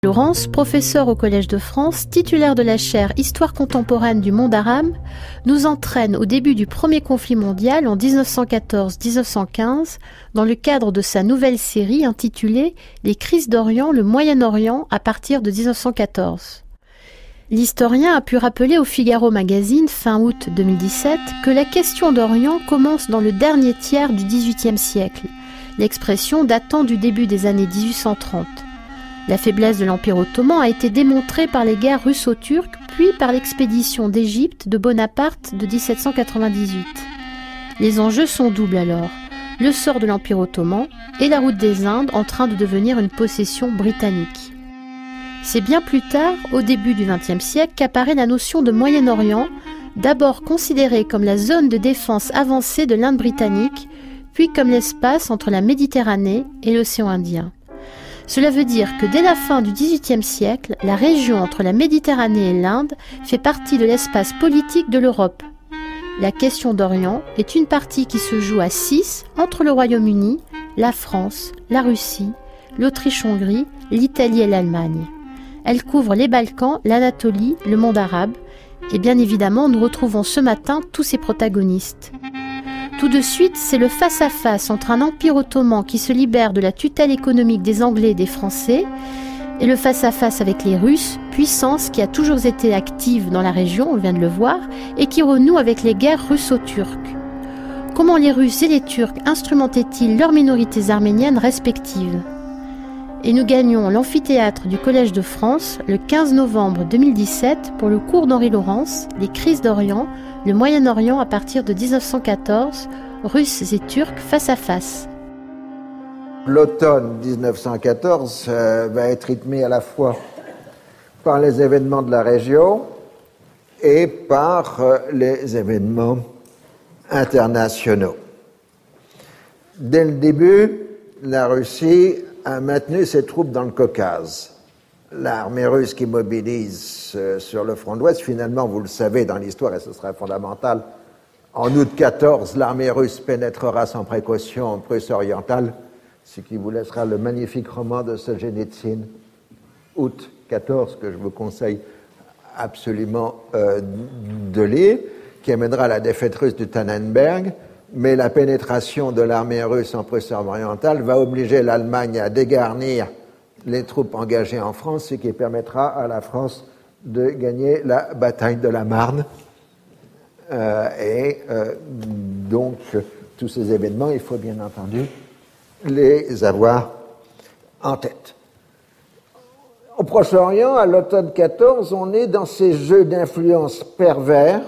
Laurence, professeur au Collège de France, titulaire de la chaire Histoire contemporaine du monde arabe, nous entraîne au début du premier conflit mondial en 1914-1915 dans le cadre de sa nouvelle série intitulée « Les crises d'Orient, le Moyen-Orient à partir de 1914 ». L'historien a pu rappeler au Figaro Magazine fin août 2017 que la question d'Orient commence dans le dernier tiers du XVIIIe siècle, l'expression datant du début des années 1830. La faiblesse de l'Empire ottoman a été démontrée par les guerres russo-turques, puis par l'expédition d'Égypte de Bonaparte de 1798. Les enjeux sont doubles alors, le sort de l'Empire ottoman et la route des Indes en train de devenir une possession britannique. C'est bien plus tard, au début du XXe siècle, qu'apparaît la notion de Moyen-Orient, d'abord considérée comme la zone de défense avancée de l'Inde britannique, puis comme l'espace entre la Méditerranée et l'océan Indien. Cela veut dire que dès la fin du XVIIIe siècle, la région entre la Méditerranée et l'Inde fait partie de l'espace politique de l'Europe. La question d'Orient est une partie qui se joue à 6 entre le Royaume-Uni, la France, la Russie, l'Autriche-Hongrie, l'Italie et l'Allemagne. Elle couvre les Balkans, l'Anatolie, le monde arabe, et bien évidemment nous retrouvons ce matin tous ces protagonistes. Tout de suite, c'est le face-à-face entre un empire ottoman qui se libère de la tutelle économique des Anglais et des Français et le face-à-face avec les Russes, puissance qui a toujours été active dans la région, on vient de le voir, et qui renoue avec les guerres russo-turques. Comment les Russes et les Turcs instrumentaient-ils leurs minorités arméniennes respectives ? Et nous gagnons l'amphithéâtre du Collège de France le 15 novembre 2017 pour le cours d'Henri Laurence, Les crises d'Orient, le Moyen-Orient à partir de 1914, Russes et Turcs face à face. L'automne 1914 va être rythmé à la fois par les événements de la région et par les événements internationaux. Dès le début, la Russie a maintenu ses troupes dans le Caucase. L'armée russe qui mobilise sur le front de l'Ouest, finalement, vous le savez dans l'histoire, et ce sera fondamental, en août 14, l'armée russe pénétrera sans précaution en Prusse orientale, ce qui vous laissera le magnifique roman de Solzhenitsyn, août 14, que je vous conseille absolument de lire, qui amènera à la défaite russe du Tannenberg, mais la pénétration de l'armée russe en Prusse orientale va obliger l'Allemagne à dégarnir les troupes engagées en France, ce qui permettra à la France de gagner la bataille de la Marne. Donc, tous ces événements, il faut bien entendu les avoir en tête. Au Proche-Orient, à l'automne 14, on est dans ces jeux d'influence pervers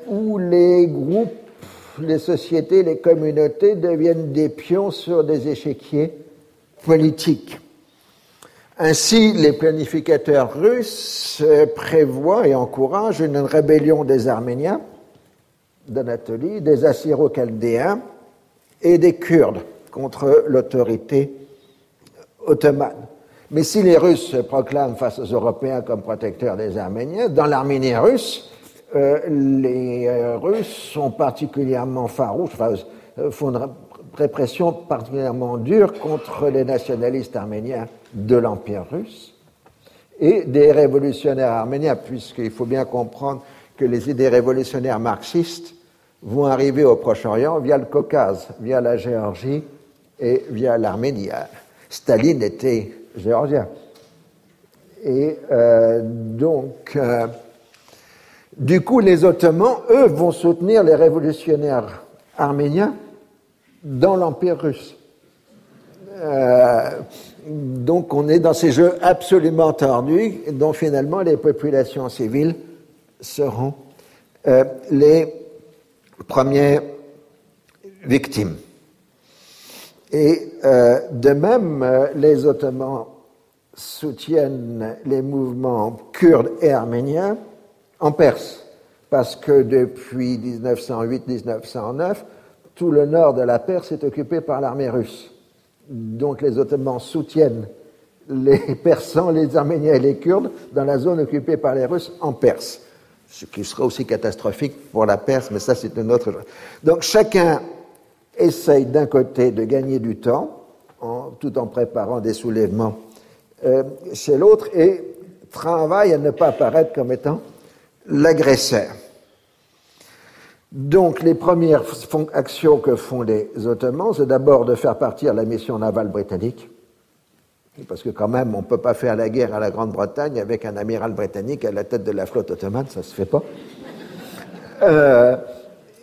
où les groupes, les sociétés, les communautés deviennent des pions sur des échiquiers politiques. Ainsi, les planificateurs russes prévoient et encouragent une rébellion des Arméniens d'Anatolie, des Assyro-Chaldéens et des Kurdes contre l'autorité ottomane. Mais si les Russes se proclament face aux Européens comme protecteurs des Arméniens, dans l'Arménie russe, les Russes sont particulièrement farouches, font une répression particulièrement dure contre les nationalistes arméniens de l'Empire russe et des révolutionnaires arméniens, puisqu'il faut bien comprendre que les idées révolutionnaires marxistes vont arriver au Proche-Orient via le Caucase, via la Géorgie et via l'Arménie. Staline était géorgien. Et du coup, les Ottomans, eux, vont soutenir les révolutionnaires arméniens dans l'Empire russe. Donc, on est dans ces jeux absolument tordus, dont finalement les populations civiles seront les premières victimes. Et de même, les Ottomans soutiennent les mouvements kurdes et arméniens en Perse, parce que depuis 1908-1909, tout le nord de la Perse est occupé par l'armée russe. Donc les Ottomans soutiennent les Persans, les Arméniens et les Kurdes dans la zone occupée par les Russes en Perse, ce qui sera aussi catastrophique pour la Perse, mais ça c'est une autre chose. Donc chacun essaye d'un côté de gagner du temps, tout en préparant des soulèvements chez l'autre et travaille à ne pas apparaître comme étant l'agresseur. Donc, les premières actions que font les Ottomans, c'est d'abord de faire partir la mission navale britannique, parce que quand même, on ne peut pas faire la guerre à la Grande-Bretagne avec un amiral britannique à la tête de la flotte ottomane, ça ne se fait pas.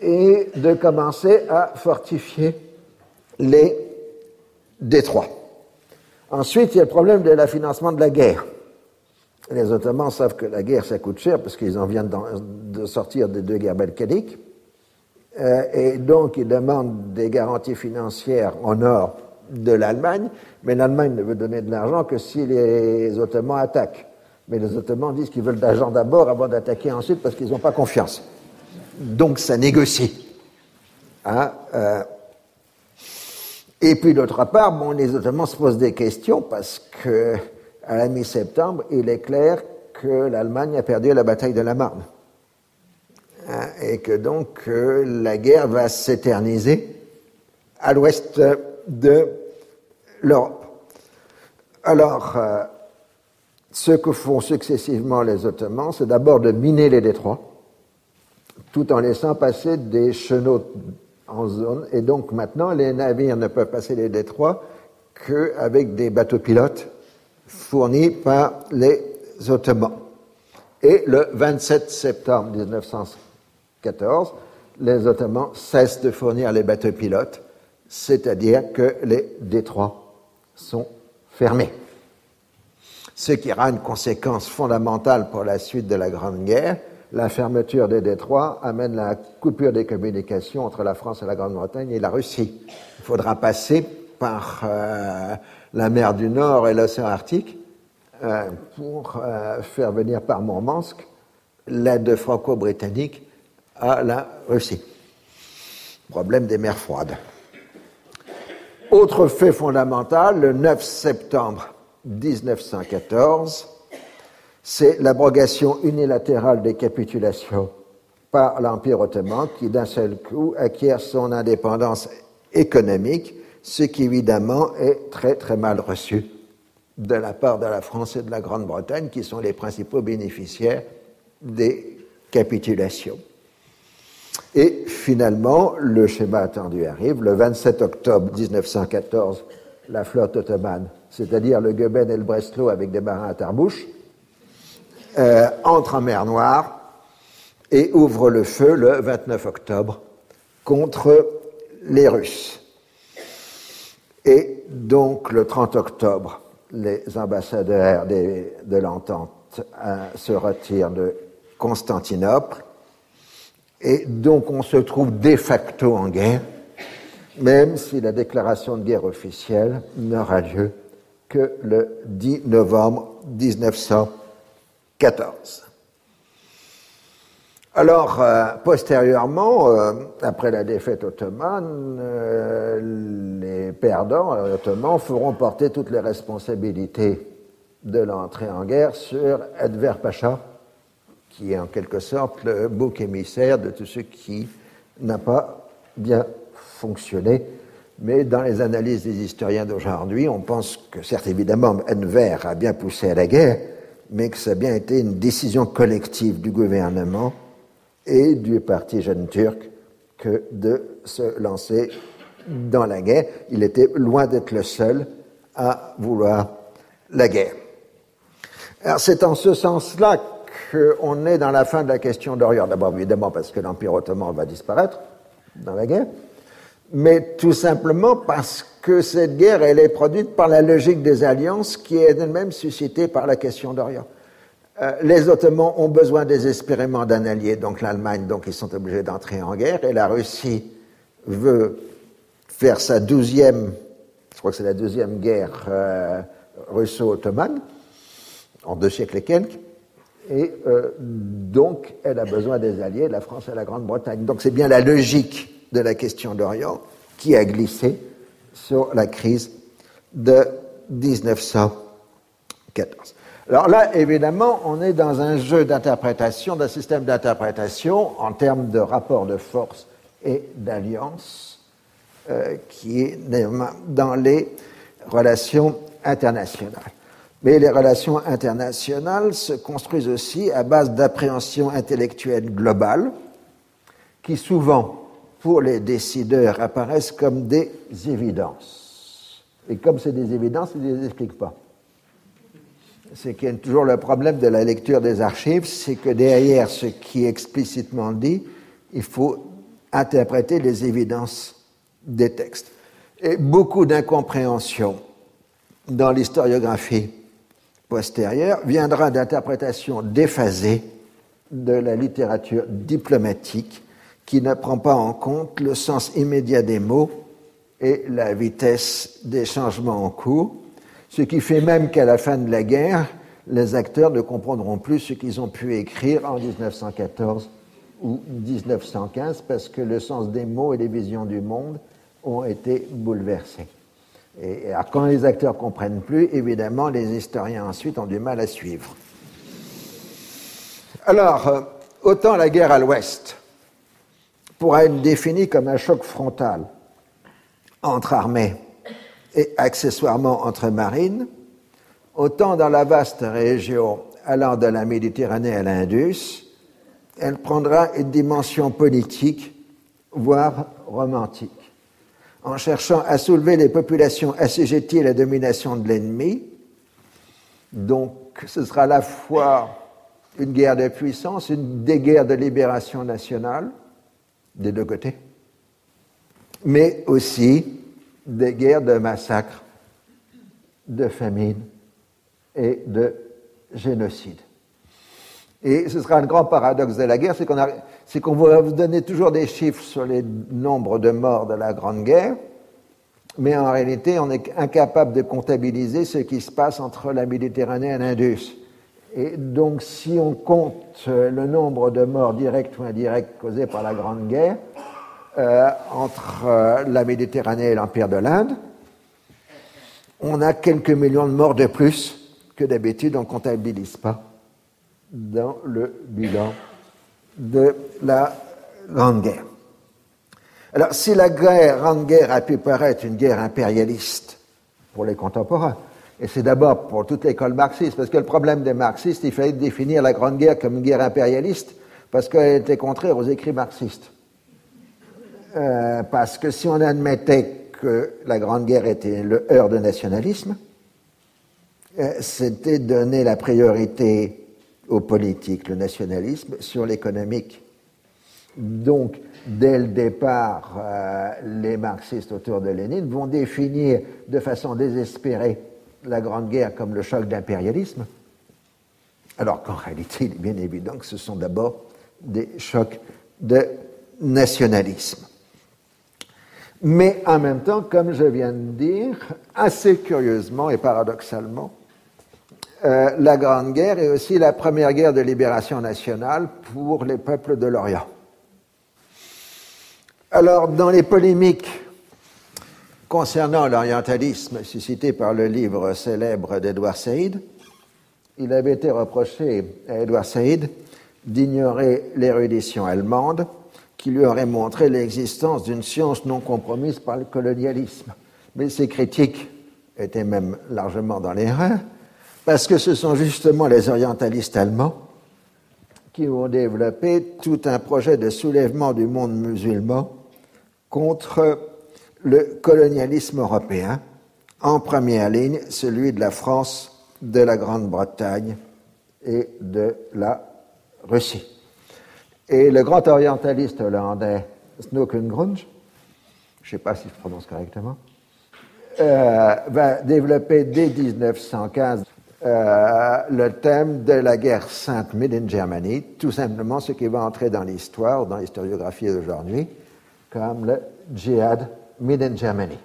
Et de commencer à fortifier les détroits. Ensuite, il y a le problème de la financement de la guerre. Les Ottomans savent que la guerre, ça coûte cher, parce qu'ils en viennent de sortir des deux guerres balkaniques. Et donc, ils demandent des garanties financières en or de l'Allemagne, mais l'Allemagne ne veut donner de l'argent que si les Ottomans attaquent. Mais les Ottomans disent qu'ils veulent de l'argent d'abord avant d'attaquer ensuite, parce qu'ils n'ont pas confiance. Donc, ça négocie. Et puis, d'autre part, les Ottomans se posent des questions parce que, à la mi-septembre, il est clair que l'Allemagne a perdu la bataille de la Marne. Et que donc la guerre va s'éterniser à l'ouest de l'Europe. Alors, ce que font successivement les Ottomans, c'est d'abord de miner les détroits, tout en laissant passer des chenaux en zone. Et donc maintenant, les navires ne peuvent passer les détroits qu'avec des bateaux pilotes fournis par les Ottomans. Et le 27 septembre 1914, les Ottomans cessent de fournir les bateaux pilotes, c'est-à-dire que les détroits sont fermés. Ce qui aura une conséquence fondamentale pour la suite de la Grande Guerre. La fermeture des détroits amène la coupure des communications entre la France et la Grande-Bretagne et la Russie. Il faudra passer par la mer du Nord et l'océan Arctique pour faire venir par Mourmansk l'aide franco-britannique à la Russie. Problème des mers froides. Autre fait fondamental, le 9 septembre 1914, c'est l'abrogation unilatérale des capitulations par l'Empire ottoman qui, d'un seul coup, acquiert son indépendance économique, ce qui, évidemment, est très, très mal reçu de la part de la France et de la Grande-Bretagne, qui sont les principaux bénéficiaires des capitulations. Et finalement, le schéma attendu arrive. Le 27 octobre 1914, la flotte ottomane, c'est-à-dire le Goeben et le Breslau avec des marins à tarbouche, entre en mer Noire et ouvre le feu le 29 octobre contre les Russes. Et donc, le 30 octobre, les ambassadeurs de l'Entente se retirent de Constantinople. Et donc, on se trouve de facto en guerre, même si la déclaration de guerre officielle n'aura lieu que le 10 novembre 1914. Alors, postérieurement, après la défaite ottomane, les perdants ottomans feront porter toutes les responsabilités de l'entrée en guerre sur Enver Pacha, qui est en quelque sorte le bouc émissaire de tout ce qui n'a pas bien fonctionné. Mais dans les analyses des historiens d'aujourd'hui, on pense que, certes, évidemment, Enver a bien poussé à la guerre, mais que ça a bien été une décision collective du gouvernement et du parti jeune turc que de se lancer dans la guerre. Il était loin d'être le seul à vouloir la guerre. Alors, c'est en ce sens-là qu'on est dans la fin de la question d'Orient. D'abord, évidemment, parce que l'Empire ottoman va disparaître dans la guerre, mais tout simplement parce que cette guerre, elle est produite par la logique des alliances qui est elle-même suscitée par la question d'Orient. Les Ottomans ont besoin désespérément d'un allié, donc l'Allemagne, donc ils sont obligés d'entrer en guerre, et la Russie veut faire sa 12e, je crois que c'est la 12e guerre russo-ottomane, en 2 siècles et quelques, et donc elle a besoin des alliés, la France et la Grande-Bretagne. Donc c'est bien la logique de la question d'Orient qui a glissé sur la crise de 1914. Alors là, évidemment, on est dans un jeu d'interprétation, d'un système d'interprétation en termes de rapport de force et d'alliance qui est dans les relations internationales. Mais les relations internationales se construisent aussi à base d'appréhensions intellectuelles globales qui souvent, pour les décideurs, apparaissent comme des évidences. Et comme c'est des évidences, ils ne les expliquent pas. C'est qu'il y a toujours le problème de la lecture des archives, c'est que derrière ce qui est explicitement dit, il faut interpréter les évidences des textes. Et beaucoup d'incompréhension dans l'historiographie postérieure viendra d'interprétations déphasées de la littérature diplomatique qui ne prend pas en compte le sens immédiat des mots et la vitesse des changements en cours, ce qui fait même qu'à la fin de la guerre, les acteurs ne comprendront plus ce qu'ils ont pu écrire en 1914 ou 1915 parce que le sens des mots et les visions du monde ont été bouleversés. Et alors, quand les acteurs ne comprennent plus, évidemment, les historiens ensuite ont du mal à suivre. Alors, autant la guerre à l'Ouest pourra être définie comme un choc frontal entre armées et accessoirement entre marines, autant dans la vaste région allant de la Méditerranée à l'Indus, elle prendra une dimension politique, voire romantique, en cherchant à soulever les populations assujetties à la domination de l'ennemi. Donc, ce sera à la fois une guerre de puissance, des guerres de libération nationale, des deux côtés, mais aussi des guerres de massacre, de famine et de génocide. Et ce sera un grand paradoxe de la guerre, c'est qu'on va vous donner toujours des chiffres sur les nombres de morts de la Grande Guerre, mais en réalité, on est incapable de comptabiliser ce qui se passe entre la Méditerranée et l'Indus. Et donc, si on compte le nombre de morts directs ou indirects causés par la Grande Guerre entre la Méditerranée et l'Empire de l'Inde, on a quelques millions de morts de plus que d'habitude on ne comptabilise pas dans le bilan de la Grande Guerre. Alors, si la Grande Guerre a pu paraître une guerre impérialiste pour les contemporains, et c'est d'abord pour toute l'école marxiste, parce que le problème des marxistes, il fallait définir la Grande Guerre comme une guerre impérialiste, parce qu'elle était contraire aux écrits marxistes. Parce que si on admettait que la Grande Guerre était le heurt de nationalisme, c'était donner la priorité au politique, le nationalisme, sur l'économique. Donc, dès le départ, les marxistes autour de Lénine vont définir de façon désespérée la Grande Guerre comme le choc d'impérialisme, alors qu'en réalité, il est bien évident que ce sont d'abord des chocs de nationalisme. Mais en même temps, comme je viens de dire, assez curieusement et paradoxalement, la Grande Guerre est aussi la première guerre de libération nationale pour les peuples de l'Orient. Alors, dans les polémiques concernant l'orientalisme suscité par le livre célèbre d'Edward Said, il avait été reproché à Edward Said d'ignorer l'érudition allemande qui lui aurait montré l'existence d'une science non compromise par le colonialisme. Mais ces critiques étaient même largement dans l'erreur, parce que ce sont justement les orientalistes allemands qui ont développé tout un projet de soulèvement du monde musulman contre le colonialisme européen, en première ligne celui de la France, de la Grande-Bretagne et de la Russie. Et le grand orientaliste hollandais Snokkengrunge, je ne sais pas si je prononce correctement, va développer dès 1915 le thème de la guerre sainte Made in Germany, tout simplement ce qui va entrer dans l'histoire, dans l'historiographie d'aujourd'hui, comme le djihad Made in Germany.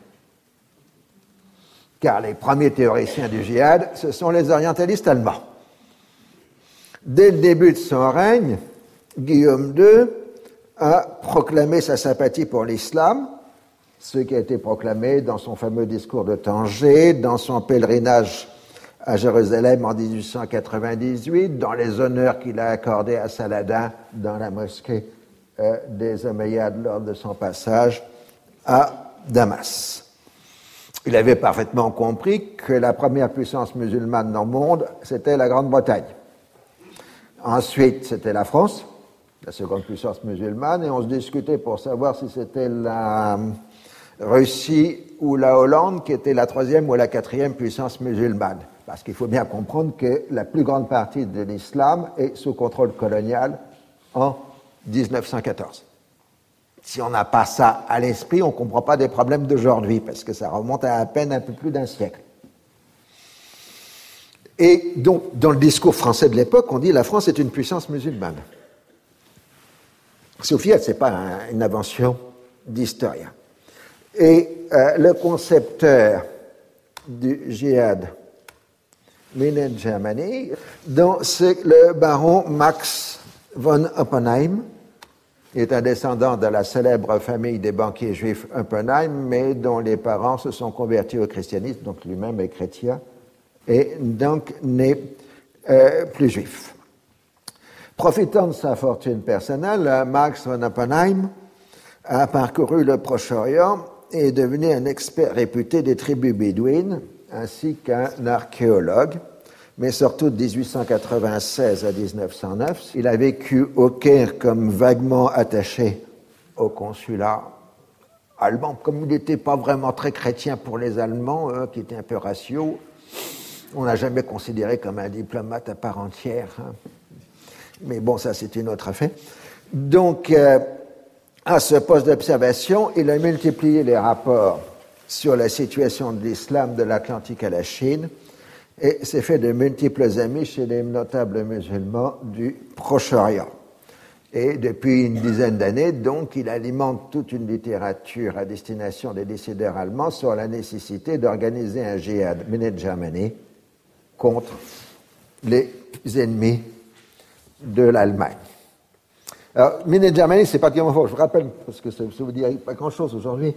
Car les premiers théoriciens du djihad, ce sont les orientalistes allemands. Dès le début de son règne, Guillaume II a proclamé sa sympathie pour l'islam, ce qui a été proclamé dans son fameux discours de Tanger, dans son pèlerinage à Jérusalem en 1898, dans les honneurs qu'il a accordés à Saladin dans la mosquée des Omeyyades lors de son passage à Damas. Il avait parfaitement compris que la première puissance musulmane dans le monde, c'était la Grande-Bretagne. Ensuite, c'était la France, la seconde puissance musulmane, et on se discutait pour savoir si c'était la Russie ou la Hollande qui était la troisième ou la quatrième puissance musulmane. Parce qu'il faut bien comprendre que la plus grande partie de l'islam est sous contrôle colonial en 1914. Si on n'a pas ça à l'esprit, on ne comprend pas des problèmes d'aujourd'hui, parce que ça remonte à peine un peu plus d'un siècle. Et donc, dans le discours français de l'époque, on dit la France est une puissance musulmane. C'est officiel, ce n'est pas une invention d'historien. Et le concepteur du djihad Mined Germany, c'est le baron Max von Oppenheim. Il est un descendant de la célèbre famille des banquiers juifs Oppenheim, mais dont les parents se sont convertis au christianisme, donc lui-même est chrétien, et donc n'est plus juif. Profitant de sa fortune personnelle, Max von Oppenheim a parcouru le Proche-Orient et est devenu un expert réputé des tribus bédouines, ainsi qu'un archéologue. Mais surtout de 1896 à 1909, il a vécu au Caire comme vaguement attaché au consulat allemand. Comme il n'était pas vraiment très chrétien pour les Allemands, qui étaient un peu raciaux, on n'a jamais considéré comme un diplomate à part entière. Mais bon, ça c'est une autre affaire. Donc, à ce poste d'observation, il a multiplié les rapports sur la situation de l'islam de l'Atlantique à la Chine, et s'est fait de multiples amis chez les notables musulmans du Proche-Orient. Et depuis une dizaine d'années, donc, il alimente toute une littérature à destination des décideurs allemands sur la nécessité d'organiser un djihad Mined Germany contre les ennemis de l'Allemagne. Alors, Mined Germany, c'est particulièrement fort, je vous rappelle, parce que ça vous dit pas grand-chose aujourd'hui.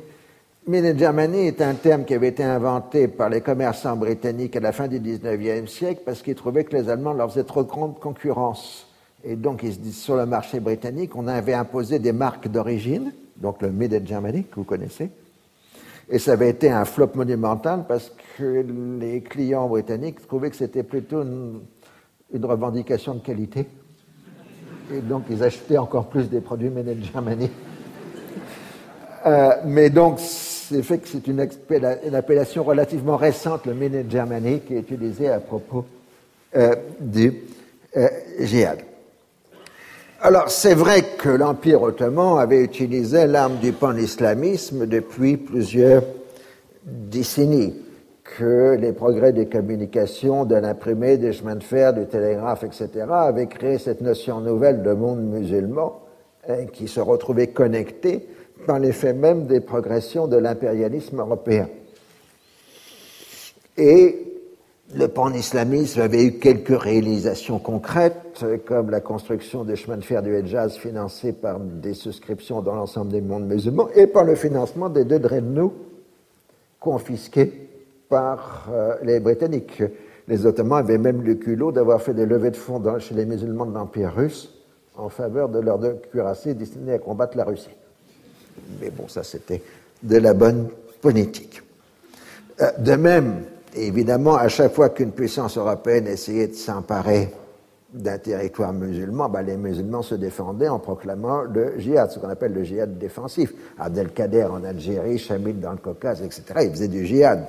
Mined Germany est un terme qui avait été inventé par les commerçants britanniques à la fin du XIXe siècle parce qu'ils trouvaient que les Allemands leur faisaient trop grande concurrence. Et donc, ils se disent, sur le marché britannique, on avait imposé des marques d'origine, donc le Made in Germany, que vous connaissez. Et ça avait été un flop monumental parce que les clients britanniques trouvaient que c'était plutôt une revendication de qualité. Et donc, ils achetaient encore plus des produits Made in Germany. Mais donc, c'est fait que c'est une appellation relativement récente, le Made in Germany, qui est utilisée à propos du djihad. Alors, c'est vrai que l'Empire ottoman avait utilisé l'arme du pan-islamisme depuis plusieurs décennies, que les progrès des communications, de l'imprimé, des chemins de fer, du télégraphe, etc., avaient créé cette notion nouvelle de monde musulman qui se retrouvait connecté par l'effet même des progressions de l'impérialisme européen. Et le pan-islamisme avait eu quelques réalisations concrètes, comme la construction des chemins de fer du Hedjaz financés par des souscriptions dans l'ensemble des mondes musulmans et par le financement des 2 dreadnoughts confisqués par les Britanniques. Les Ottomans avaient même le culot d'avoir fait des levées de fonds chez les musulmans de l'Empire russe en faveur de leurs 2 cuirassés destinés à combattre la Russie. Mais bon, ça c'était de la bonne politique. De même, évidemment, à chaque fois qu'une puissance européenne essayait de s'emparer d'un territoire musulman, les musulmans se défendaient en proclamant le djihad, ce qu'on appelle le djihad défensif. Abdelkader en Algérie, Chamil dans le Caucase, etc. Ils faisaient du djihad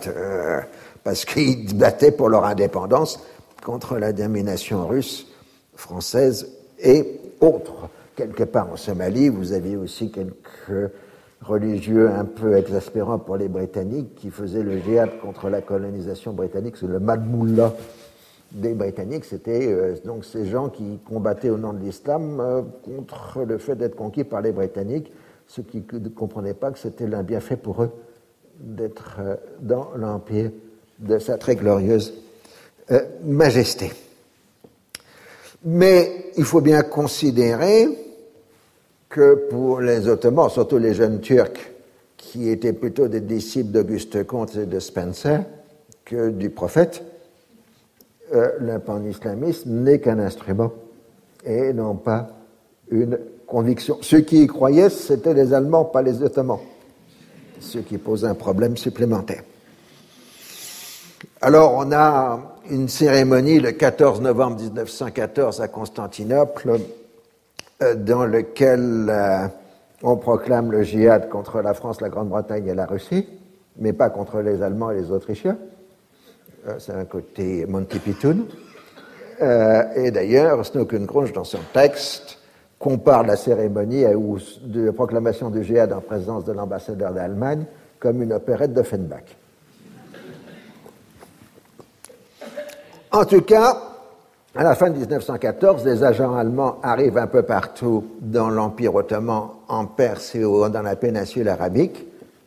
parce qu'ils se battaient pour leur indépendance contre la domination russe, française et autres. Quelque part en Somalie, vous aviez aussi quelques religieux un peu exaspérants pour les Britanniques qui faisaient le djihad contre la colonisation britannique. C'est le Madmoullah des Britanniques, c'était donc ces gens qui combattaient au nom de l'islam contre le fait d'être conquis par les Britanniques, ceux qui ne comprenaient pas que c'était un bienfait pour eux d'être dans l'empire de sa très glorieuse majesté. Mais il faut bien considérer que pour les Ottomans, surtout les jeunes Turcs, qui étaient plutôt des disciples d'Auguste Comte et de Spencer que du prophète, le pan-islamisme n'est qu'un instrument et non pas une conviction. Ceux qui y croyaient, c'était les Allemands, pas les Ottomans, ce qui pose un problème supplémentaire. Alors, on a une cérémonie le 14 novembre 1914 à Constantinople dans laquelle on proclame le djihad contre la France, la Grande-Bretagne et la Russie, mais pas contre les Allemands et les Autrichiens. C'est un côté Monty Python. Et d'ailleurs, Snodgrass, dans son texte, compare la cérémonie de proclamation du djihad en présence de l'ambassadeur d'Allemagne comme une opérette d'Offenbach. En tout cas, à la fin de 1914, les agents allemands arrivent un peu partout dans l'Empire ottoman, en Perse et dans la péninsule arabique,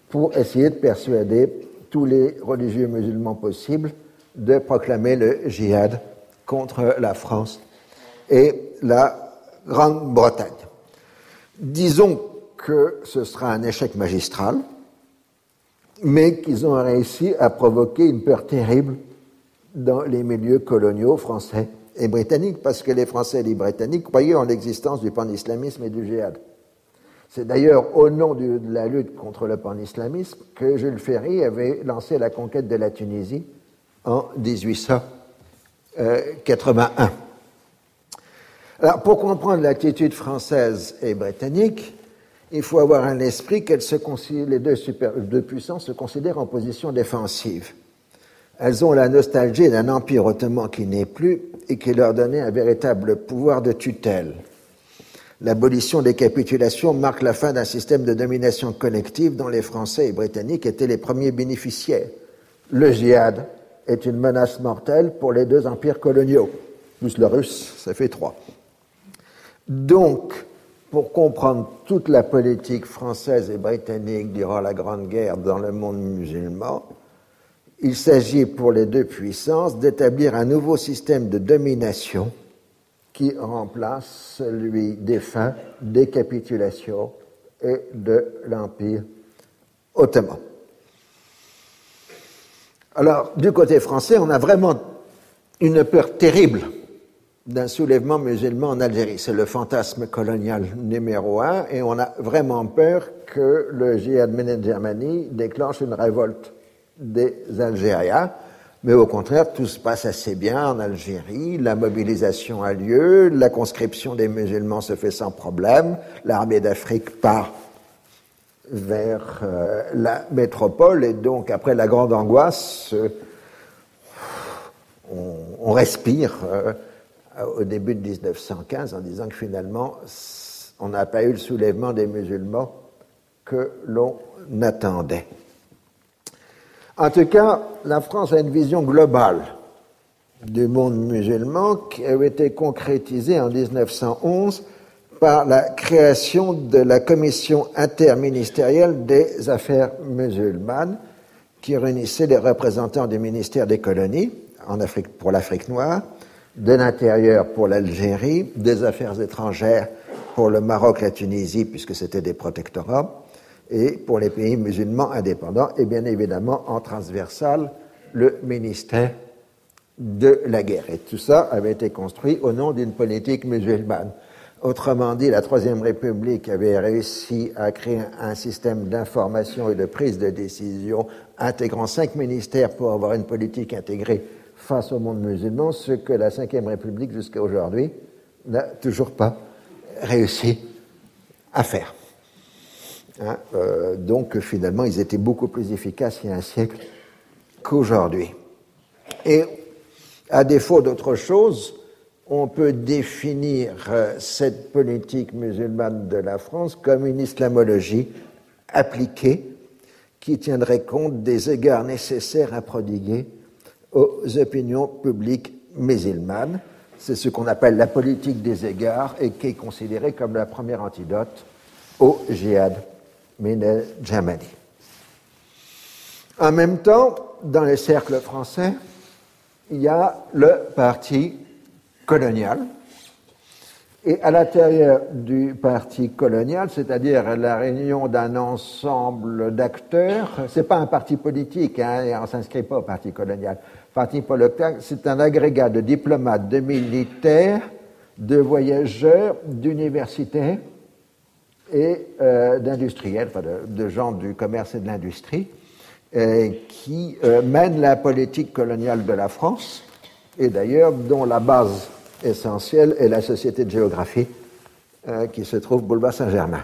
pour essayer de persuader tous les religieux musulmans possibles de proclamer le djihad contre la France et la Grande-Bretagne. Disons que ce sera un échec magistral, mais qu'ils ont réussi à provoquer une peur terrible dans les milieux coloniaux français et britanniques, parce que les Français et les Britanniques croyaient en l'existence du pan-islamisme et du djihad. C'est d'ailleurs au nom de la lutte contre le pan-islamisme que Jules Ferry avait lancé la conquête de la Tunisie en 1881. Alors, pour comprendre l'attitude française et britannique, il faut avoir à l'esprit que les deux puissances se considèrent en position défensive. Elles ont la nostalgie d'un empire ottoman qui n'est plus et qui leur donnait un véritable pouvoir de tutelle. L'abolition des capitulations marque la fin d'un système de domination collective dont les Français et Britanniques étaient les premiers bénéficiaires. Le djihad est une menace mortelle pour les deux empires coloniaux, plus le russe, ça fait 3. Donc, pour comprendre toute la politique française et britannique durant la Grande Guerre dans le monde musulman, il s'agit pour les deux puissances d'établir un nouveau système de domination qui remplace celui défunt des capitulations et de l'Empire ottoman. Alors, du côté français, on a vraiment une peur terrible d'un soulèvement musulman en Algérie. C'est le fantasme colonial numéro 1, et on a vraiment peur que le djihad Menem Germany déclenche une révolte des Algériens. Mais au contraire, tout se passe assez bien en Algérie, la mobilisation a lieu, la conscription des musulmans se fait sans problème, l'armée d'Afrique part vers la métropole, et donc après la grande angoisse, on respire au début de 1915 en disant que finalement on n'a pas eu le soulèvement des musulmans que l'on attendait. En tout cas, la France a une vision globale du monde musulman qui a été concrétisée en 1911 par la création de la Commission interministérielle des affaires musulmanes qui réunissait les représentants du ministère des colonies en Afrique, pour l'Afrique noire, de l'intérieur pour l'Algérie, des affaires étrangères pour le Maroc, la Tunisie, puisque c'était des protectorats, et pour les pays musulmans indépendants, et bien évidemment en transversal, le ministère de la guerre. Et tout ça avait été construit au nom d'une politique musulmane. Autrement dit, la Troisième République avait réussi à créer un système d'information et de prise de décision intégrant 5 ministères pour avoir une politique intégrée face au monde musulman, ce que la Cinquième République jusqu'à aujourd'hui n'a toujours pas réussi à faire. Donc finalement, ils étaient beaucoup plus efficaces il y a un siècle qu'aujourd'hui. Et à défaut d'autre chose, on peut définir cette politique musulmane de la France comme une islamologie appliquée qui tiendrait compte des égards nécessaires à prodiguer aux opinions publiques musulmanes. C'est ce qu'on appelle la politique des égards et qui est considérée comme la première antidote au djihad Menem Germany. En même temps, dans les cercles français, il y a le parti colonial. Et à l'intérieur du parti colonial, c'est-à-dire la réunion d'un ensemble d'acteurs, c'est pas un parti politique, on ne s'inscrit pas au parti colonial. Parti politique, c'est un agrégat de diplomates, de militaires, de voyageurs, d'universitaires et d'industriels, enfin de gens du commerce et de l'industrie, qui mène la politique coloniale de la France, et d'ailleurs dont la base essentielle est la Société de géographie qui se trouve boulevard Saint-Germain.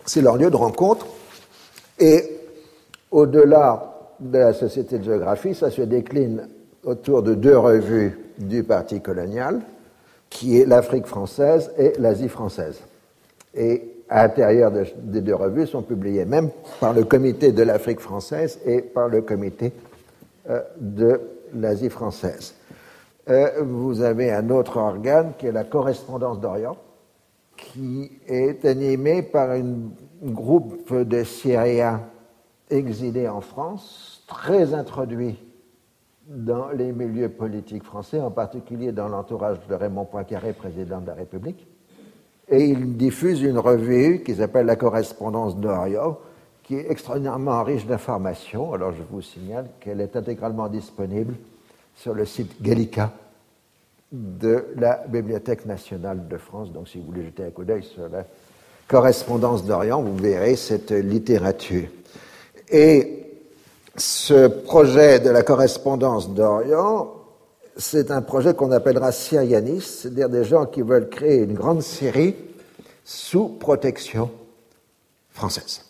C'est leur lieu de rencontre, et au-delà de la Société de géographie, ça se décline autour de deux revues du parti colonial, qui est l'Afrique française et l'Asie française. Et à l'intérieur des deux revues sont publiées même par le comité de l'Afrique française et par le comité de l'Asie française. Vous avez un autre organe qui est la Correspondance d'Orient, qui est animé par un groupe de Syriens exilés en France, très introduits dans les milieux politiques français, en particulier dans l'entourage de Raymond Poincaré, président de la République. Et il diffuse une revue qui s'appelle La Correspondance d'Orient, qui est extraordinairement riche d'informations. Alors je vous signale qu'elle est intégralement disponible sur le site Gallica de la Bibliothèque nationale de France. Donc si vous voulez jeter un coup d'œil sur la Correspondance d'Orient, vous verrez cette littérature. Et ce projet de la Correspondance d'Orient, c'est un projet qu'on appellera syrianiste, c'est-à-dire des gens qui veulent créer une grande Syrie sous protection française.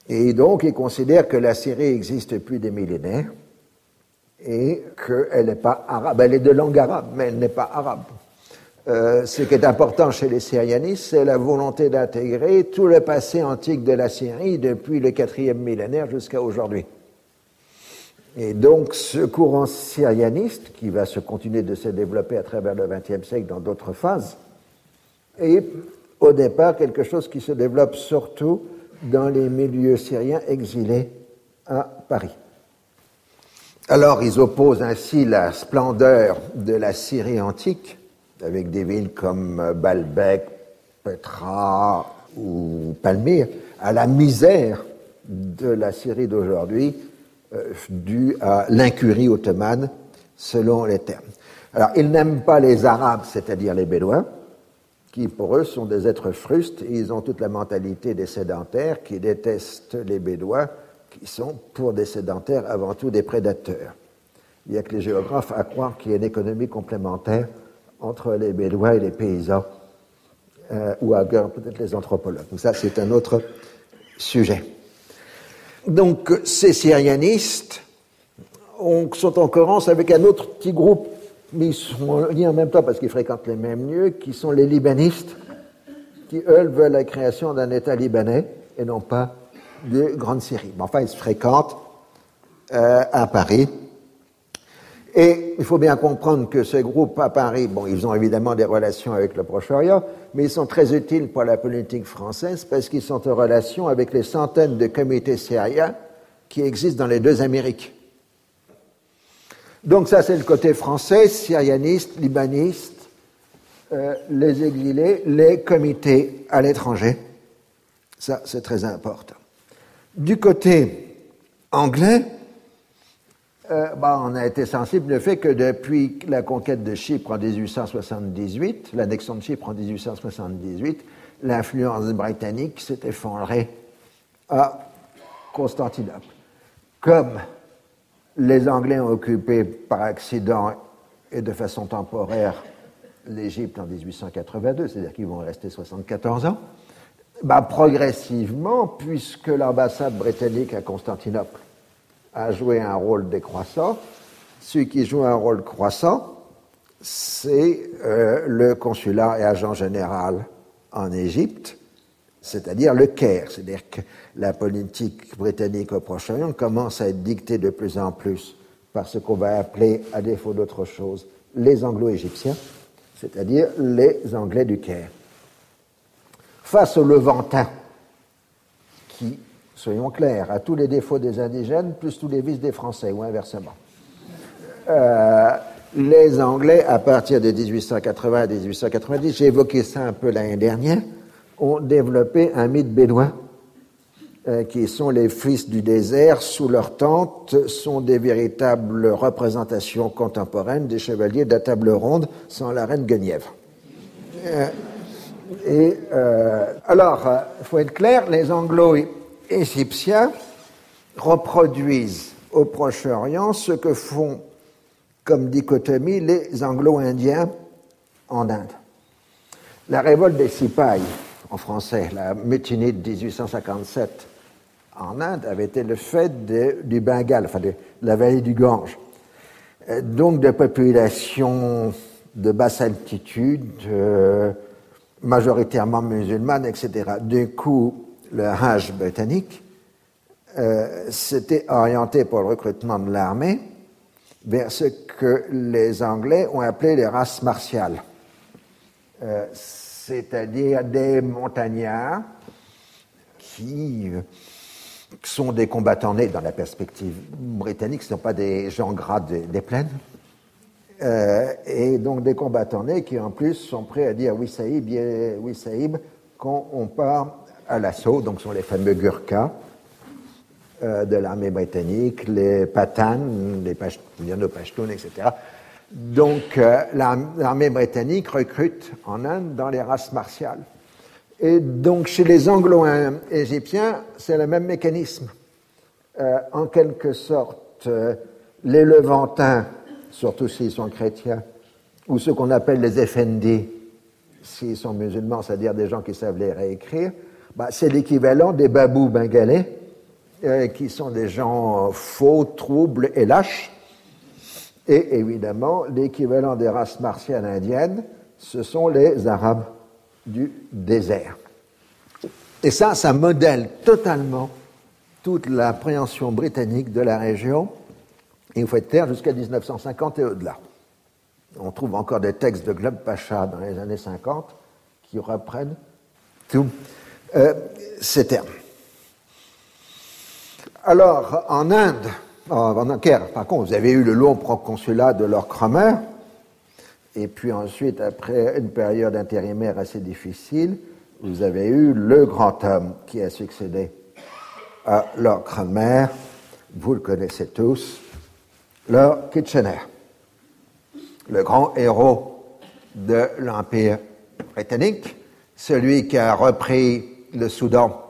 Et donc, ils considèrent que la Syrie existe depuis des millénaires et qu'elle n'est pas arabe. Elle est de langue arabe, mais elle n'est pas arabe. Ce qui est important chez les syrianistes, c'est la volonté d'intégrer tout le passé antique de la Syrie depuis le 4e millénaire jusqu'à aujourd'hui. Et donc, ce courant syrianiste, qui va se continuer de se développer à travers le XXe siècle dans d'autres phases, est au départ quelque chose qui se développe surtout dans les milieux syriens exilés à Paris. Alors, ils opposent ainsi la splendeur de la Syrie antique, avec des villes comme Baalbek, Petra ou Palmyre, à la misère de la Syrie d'aujourd'hui, due à l'incurie ottomane, selon les termes. Alors, ils n'aiment pas les Arabes, c'est-à-dire les Bédouins, qui pour eux sont des êtres frustes, et ils ont toute la mentalité des sédentaires, qui détestent les Bédouins, qui sont pour des sédentaires avant tout des prédateurs. Il n'y a que les géographes à croire qu'il y a une économie complémentaire entre les Bédouins et les paysans, ou ailleurs peut-être les anthropologues. Donc ça, c'est un autre sujet. Donc, ces syrianistes sont en cohérence avec un autre petit groupe, mais ils sont liés en même temps parce qu'ils fréquentent les mêmes lieux, qui sont les libanistes, qui, eux, veulent la création d'un État libanais et non pas de Grande Syrie. Mais enfin, ils se fréquentent à Paris. Et il faut bien comprendre que ce groupe à Paris, bon, ils ont évidemment des relations avec le Proche-Orient, mais ils sont très utiles pour la politique française parce qu'ils sont en relation avec les centaines de comités syriens qui existent dans les deux Amériques. Donc ça, c'est le côté français, syrianiste, libaniste, les exilés, les comités à l'étranger. Ça, c'est très important. Du côté anglais, on a été sensible du fait que depuis la conquête de Chypre en 1878, l'annexion de Chypre en 1878, l'influence britannique s'est effondrée à Constantinople. Comme les Anglais ont occupé par accident et de façon temporaire l'Égypte en 1882, c'est-à-dire qu'ils vont rester 74 ans, progressivement, puisque l'ambassade britannique à Constantinople a joué un rôle décroissant, celui qui joue un rôle croissant, c'est le consulat et agent général en Égypte, c'est-à-dire le Caire. C'est-à-dire que la politique britannique au Proche-Orient commence à être dictée de plus en plus par ce qu'on va appeler, à défaut d'autre chose, les Anglo-Égyptiens, c'est-à-dire les Anglais du Caire. Face aux Levantins, qui, soyons clairs, a tous les défauts des indigènes, plus tous les vices des Français, ou inversement. Les Anglais, à partir de 1880 à 1890, j'ai évoqué ça un peu l'année dernière, ont développé un mythe bédouin, qui sont les fils du désert, sous leur tente, sont des véritables représentations contemporaines des chevaliers de la table ronde sans la reine Guenièvre. Alors, il faut être clair, les Anglo égyptiens reproduisent au Proche-Orient ce que font comme dichotomie les Anglo-Indiens en Inde. La révolte des Sipais, en français, la mutiny de 1857 en Inde, avait été le fait du Bengale, enfin de la vallée du Gange. Donc de populations de basse altitude, majoritairement musulmanes, etc. Du coup, le Hajj britannique s'était orienté pour le recrutement de l'armée vers ce que les Anglais ont appelé les races martiales, c'est-à-dire des montagnards qui sont des combattants nés dans la perspective britannique, ce ne sont pas des gens gras des plaines, et donc des combattants nés qui en plus sont prêts à dire oui sahib quand on part à l'assaut, donc ce sont les fameux Gurkhas de l'armée britannique, les Pathans, les Pashtuns, etc. Donc l'armée britannique recrute en Inde dans les races martiales. Et donc chez les Anglo-Égyptiens, c'est le même mécanisme. En quelque sorte, les Levantins, surtout s'ils sont chrétiens, ou ceux qu'on appelle les Effendis, s'ils sont musulmans, c'est-à-dire des gens qui savent lire et écrire, c'est l'équivalent des babous bengalais, qui sont des gens faux, troubles et lâches. Et évidemment, l'équivalent des races martiales indiennes, ce sont les Arabes du désert. Et ça modèle totalement toute l'appréhension britannique de la région, et il faut être clair, jusqu'à 1950 et au-delà. On trouve encore des textes de Glubb Pacha dans les années 50 qui reprennent tous ces termes. Alors, en Inde, en Caire, par contre, vous avez eu le long proconsulat de Lord Cromer, et puis ensuite, après une période intérimaire assez difficile, vous avez eu le grand homme qui a succédé à Lord Cromer, vous le connaissez tous, Lord Kitchener, le grand héros de l'Empire britannique, celui qui a repris le Soudan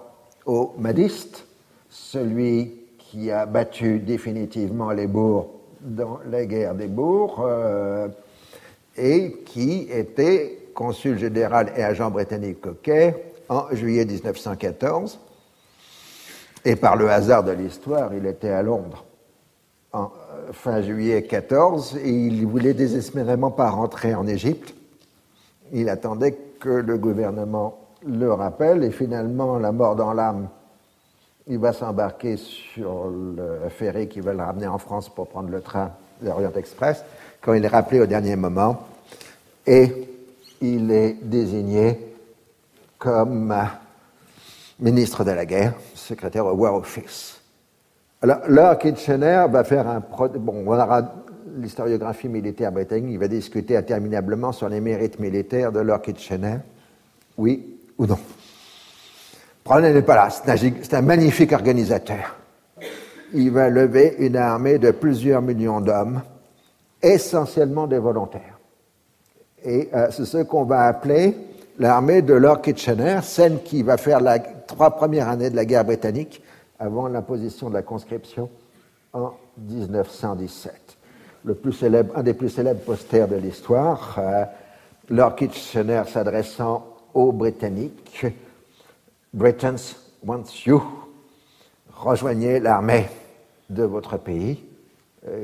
aux Mahdistes, celui qui a battu définitivement les boers dans la guerre des boers, et qui était consul général et agent britannique au Caire en juillet 1914. Et par le hasard de l'histoire, il était à Londres en fin juillet 14 et il voulait désespérément pas rentrer en Égypte. Il attendait que le gouvernement le rappelle et finalement, la mort dans l'âme, il va s'embarquer sur le ferry qui va le ramener en France pour prendre le train de l'Orient Express quand il est rappelé au dernier moment et il est désigné comme ministre de la guerre, secrétaire au War Office. Alors, Lord Kitchener va faire on aura l'historiographie militaire britannique, il va discuter interminablement sur les mérites militaires de Lord Kitchener, oui ou non. Le problème n'est pas là, c'est un magnifique organisateur. Il va lever une armée de plusieurs millions d'hommes, essentiellement des volontaires. Et c'est ce qu'on va appeler l'armée de Lord Kitchener, celle qui va faire les 3 premières années de la guerre britannique avant l'imposition de la conscription en 1917. Un des plus célèbres posters de l'histoire, Lord Kitchener s'adressant aux Britanniques, Britons want you, rejoignez l'armée de votre pays,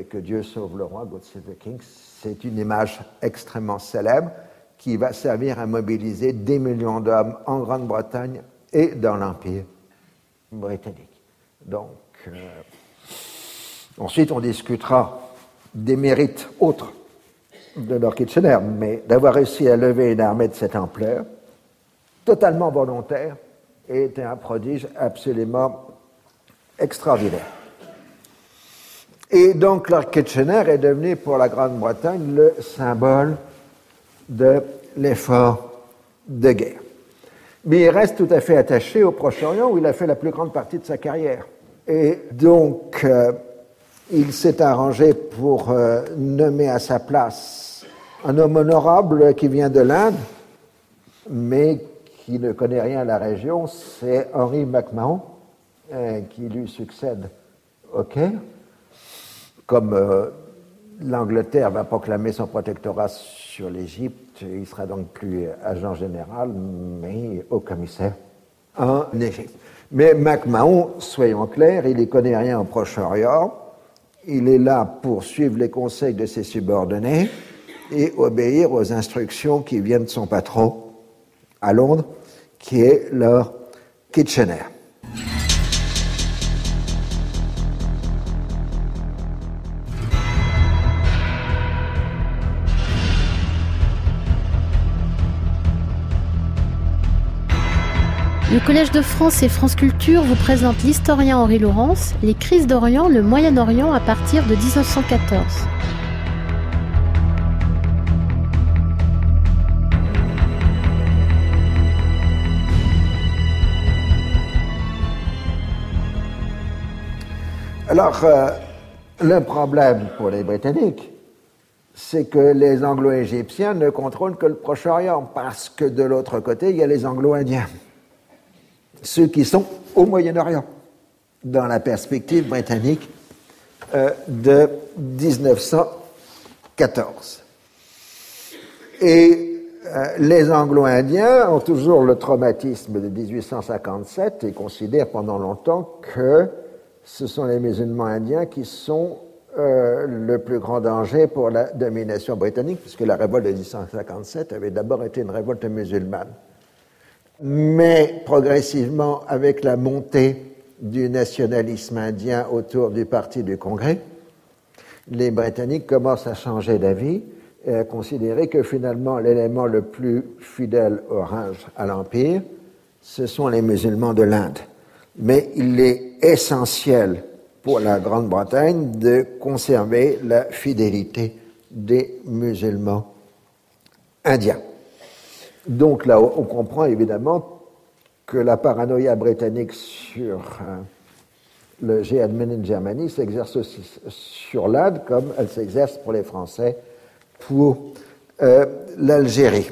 que Dieu sauve le roi, God save the king. C'est une image extrêmement célèbre qui va servir à mobiliser des millions d'hommes en Grande-Bretagne et dans l'Empire britannique. Donc, ensuite, on discutera des mérites autres de Lord Kitchener, mais d'avoir réussi à lever une armée de cette ampleur, totalement volontaire, était un prodige absolument extraordinaire. Et donc, Lord Kitchener est devenu pour la Grande-Bretagne le symbole de l'effort de guerre. Mais il reste tout à fait attaché au Proche-Orient où il a fait la plus grande partie de sa carrière. Et donc, il s'est arrangé pour nommer à sa place un homme honorable qui vient de l'Inde, mais qui ne connaît rien à la région, c'est Henry McMahon, qui lui succède au Caire. Comme l'Angleterre va proclamer son protectorat sur l'Égypte, il sera donc plus agent général, mais haut commissaire en Égypte. Mais MacMahon, soyons clairs, il n'y connaît rien au Proche-Orient. Il est là pour suivre les conseils de ses subordonnés et obéir aux instructions qui viennent de son patron à Londres, qui est Lord Kitchener. Le Collège de France et France Culture vous présente l'historien Henri Laurence, les crises d'Orient, le Moyen-Orient à partir de 1914. Alors, le problème pour les Britanniques, c'est que les Anglo-Égyptiens ne contrôlent que le Proche-Orient, parce que de l'autre côté, il y a les Anglo-Indiens, ceux qui sont au Moyen-Orient, dans la perspective britannique de 1914. Et les Anglo-Indiens ont toujours le traumatisme de 1857 et considèrent pendant longtemps que ce sont les musulmans indiens qui sont le plus grand danger pour la domination britannique, puisque la révolte de 1857 avait d'abord été une révolte musulmane. Mais progressivement, avec la montée du nationalisme indien autour du Parti du Congrès, les Britanniques commencent à changer d'avis et à considérer que finalement l'élément le plus fidèle à l'Empire, ce sont les musulmans de l'Inde. Mais il est essentiel pour la Grande-Bretagne de conserver la fidélité des musulmans indiens. Donc là, on comprend évidemment que la paranoïa britannique sur le Jihad-Min in Germany s'exerce aussi sur l'Inde comme elle s'exerce pour les Français pour l'Algérie.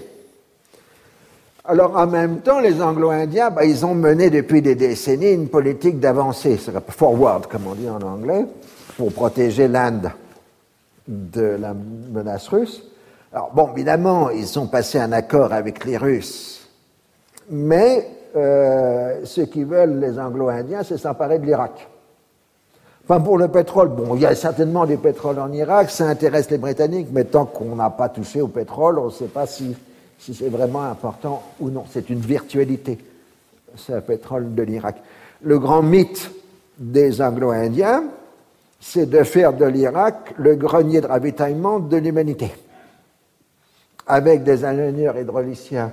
Alors en même temps, les Anglo-Indiens, ils ont mené depuis des décennies une politique d'avancée, forward comme on dit en anglais, pour protéger l'Inde de la menace russe. Alors bon, évidemment, ils sont passés un accord avec les Russes, mais ce qu'ils veulent, les Anglo-Indiens, c'est s'emparer de l'Irak. Enfin, pour le pétrole, bon, il y a certainement du pétrole en Irak, ça intéresse les Britanniques, mais tant qu'on n'a pas touché au pétrole, on ne sait pas si c'est vraiment important ou non. C'est une virtualité, c'est le pétrole de l'Irak. Le grand mythe des Anglo-Indiens, c'est de faire de l'Irak le grenier de ravitaillement de l'humanité, avec des ingénieurs hydrauliciens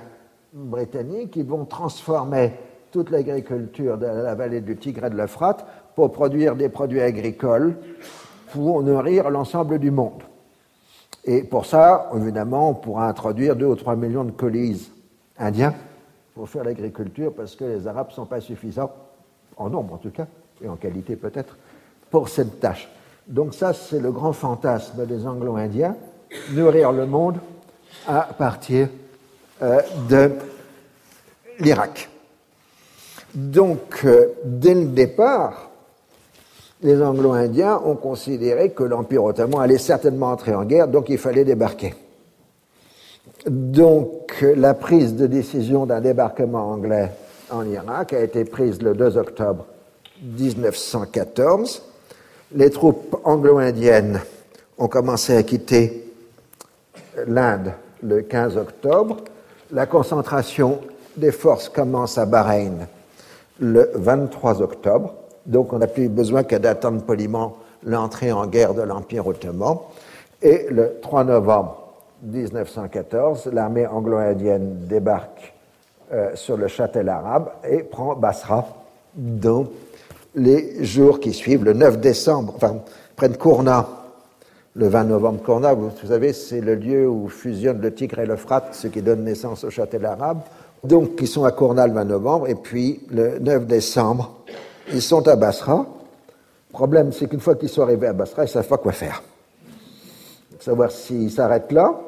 britanniques qui vont transformer toute l'agriculture de la vallée du Tigre et de l'Euphrate pour produire des produits agricoles pour nourrir l'ensemble du monde. Et pour ça, évidemment, on pourra introduire 2 ou 3 millions de colis indiens pour faire l'agriculture parce que les Arabes ne sont pas suffisants, en nombre en tout cas, et en qualité peut-être, pour cette tâche. Donc ça, c'est le grand fantasme des Anglo-Indiens, nourrir le monde à partir de l'Irak. Donc, dès le départ, les Anglo-Indiens ont considéré que l'Empire ottoman allait certainement entrer en guerre, donc il fallait débarquer. Donc, la prise de décision d'un débarquement anglais en Irak a été prise le 2 octobre 1914. Les troupes anglo-indiennes ont commencé à quitter l'Inde le 15 octobre. La concentration des forces commence à Bahreïn le 23 octobre. Donc, on n'a plus besoin que d'attendre poliment l'entrée en guerre de l'Empire ottoman. Et le 3 novembre 1914, l'armée anglo-indienne débarque sur le Châtel arabe et prend Basra dans les jours qui suivent. Le 9 décembre, prennent Kourna, le 20 novembre. Kourna, vous savez, c'est le lieu où fusionnent le Tigre et l'Euphrate, ce qui donne naissance au Châtel arabe. Donc, ils sont à Kourna le 20 novembre, et puis le 9 décembre, ils sont à Basra. Le problème, c'est qu'une fois qu'ils sont arrivés à Basra, ils ne savent pas quoi faire. Savoir s'ils s'arrêtent là,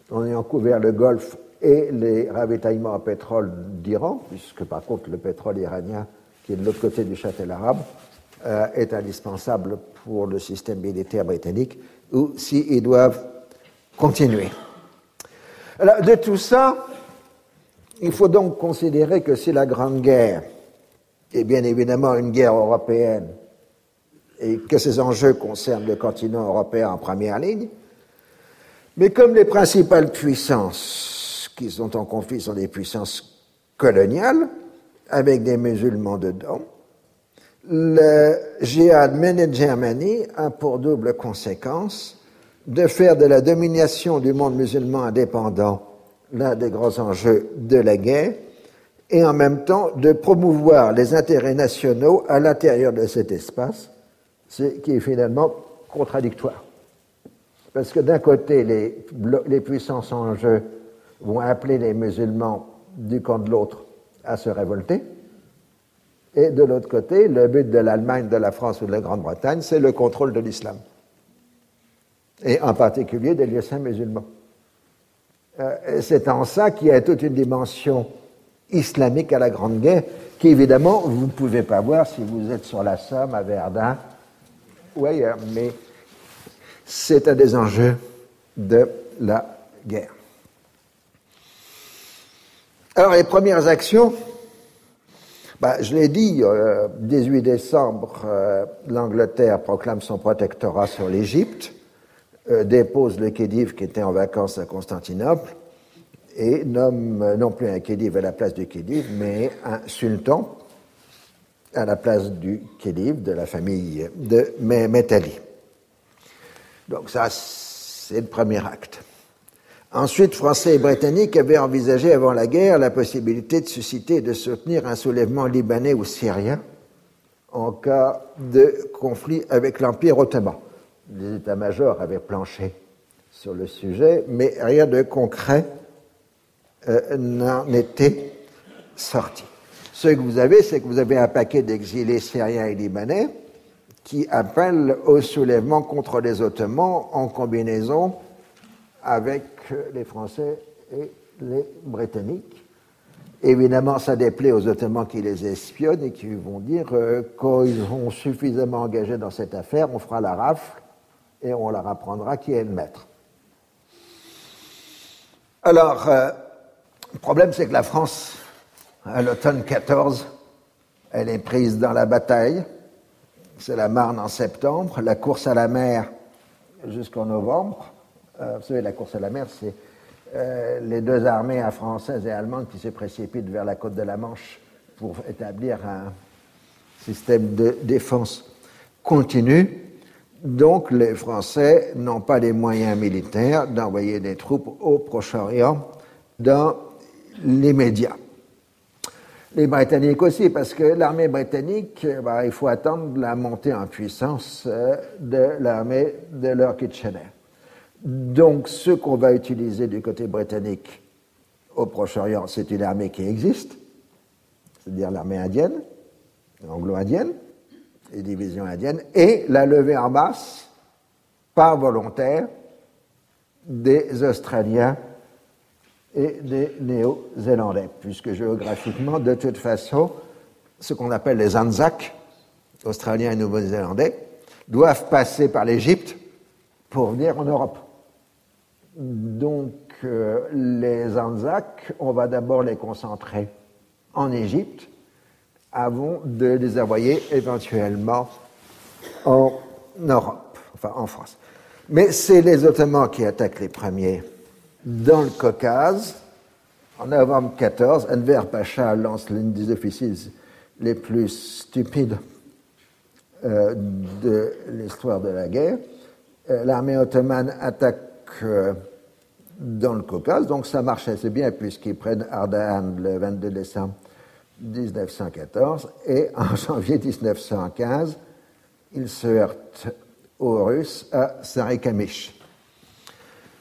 en ayant couvert le Golfe et les ravitaillements en pétrole d'Iran, puisque par contre le pétrole iranien qui est de l'autre côté du Châtel arabe, est indispensable pour le système militaire britannique, ou s'ils doivent continuer. Alors, de tout ça, il faut donc considérer que si la Grande Guerre est bien évidemment une guerre européenne et que ces enjeux concernent le continent européen en première ligne, mais comme les principales puissances qui sont en conflit sont des puissances coloniales, avec des musulmans dedans, le djihad mené de Germanie a pour double conséquence de faire de la domination du monde musulman indépendant l'un des grands enjeux de la guerre, et en même temps de promouvoir les intérêts nationaux à l'intérieur de cet espace, ce qui est finalement contradictoire. Parce que d'un côté, les puissances en jeu vont appeler les musulmans du camp de l'autre à se révolter, et de l'autre côté, le but de l'Allemagne, de la France ou de la Grande-Bretagne, c'est le contrôle de l'islam, et en particulier des lieux saints musulmans. C'est en ça qu'il y a toute une dimension islamique à la Grande Guerre, qui évidemment vous ne pouvez pas voir si vous êtes sur la Somme, à Verdun ou ailleurs, mais c'est un des enjeux de la guerre. Alors les premières actions, je l'ai dit, 18 décembre, l'Angleterre proclame son protectorat sur l'Égypte, dépose le khedive qui était en vacances à Constantinople et nomme non plus un khedive à la place du khedive, mais un sultan à la place du khedive de la famille de Métali. Donc ça, c'est le premier acte. Ensuite, Français et Britanniques avaient envisagé avant la guerre la possibilité de susciter et de soutenir un soulèvement libanais ou syrien en cas de conflit avec l'Empire ottoman. Les états-majors avaient planché sur le sujet, mais rien de concret n'en était sorti. Ce que vous avez, c'est que vous avez un paquet d'exilés syriens et libanais qui appellent au soulèvement contre les Ottomans en combinaison avec les Français et les Britanniques. Évidemment, ça déplaît aux Ottomans qui les espionnent et qui vont dire quand ils seront suffisamment engagés dans cette affaire, on fera la rafle et on leur apprendra qui est le maître. Alors, le problème, c'est que la France, à l'automne 14, elle est prise dans la bataille. C'est la Marne en septembre, la course à la mer jusqu'en novembre. Vous savez, la course à la mer, c'est les deux armées françaises et allemandes qui se précipitent vers la côte de la Manche pour établir un système de défense continue. Donc, les Français n'ont pas les moyens militaires d'envoyer des troupes au Proche-Orient dans l'immédiat. Les Britanniques aussi, parce que l'armée britannique, il faut attendre la montée en puissance de l'armée de Lord Kitchener. Donc, ce qu'on va utiliser du côté britannique au Proche-Orient, c'est une armée qui existe, c'est-à-dire l'armée indienne, anglo-indienne, les divisions indiennes, et la levée en masse, par volontaire, des Australiens et des Néo-Zélandais, puisque géographiquement, de toute façon, ce qu'on appelle les Anzacs, Australiens et Nouveau-Zélandais, doivent passer par l'Égypte pour venir en Europe. Donc, les Anzacs, on va d'abord les concentrer en Égypte, avant de les envoyer éventuellement en Europe, enfin en France. Mais c'est les Ottomans qui attaquent les premiers dans le Caucase. En novembre 14, Enver Pacha lance l'une des officiers les plus stupides de l'histoire de la guerre. L'armée ottomane attaque dans le Caucase, donc ça marche assez bien puisqu'ils prennent Ardahan le 22 décembre 1914, et en janvier 1915, ils se heurtent aux Russes à Sarikamish.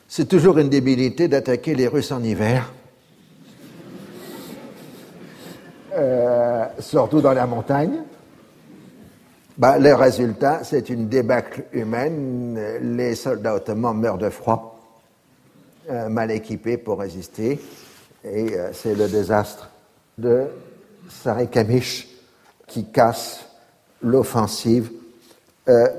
C'est toujours une débilité d'attaquer les Russes en hiver, surtout dans la montagne. Le résultat, c'est une débâcle humaine. Les soldats ottomans meurent de froid, mal équipés pour résister, et c'est le désastre de Sarikamish qui casse l'offensive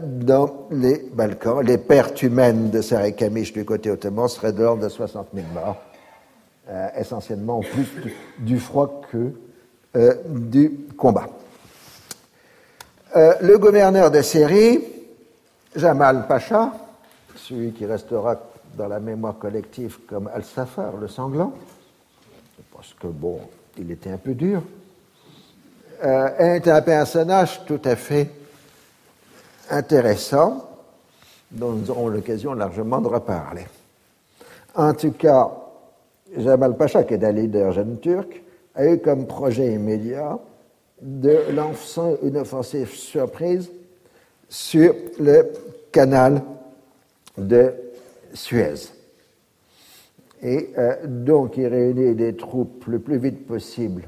dans les Balkans. Les pertes humaines de Sarikamish du côté ottoman seraient de l'ordre de 60 000 morts, essentiellement plus du froid que du combat. Le gouverneur de Syrie, Jamal Pacha, celui qui restera dans la mémoire collective comme Al-Safar, le sanglant, parce que, bon, il était un peu dur, est un personnage tout à fait intéressant, dont nous aurons l'occasion largement de reparler. En tout cas, Jamal Pacha, qui est un leader jeune turc, a eu comme projet immédiat de lancer une offensive surprise sur le canal de Suez. Et donc, il réunit des troupes le plus vite possible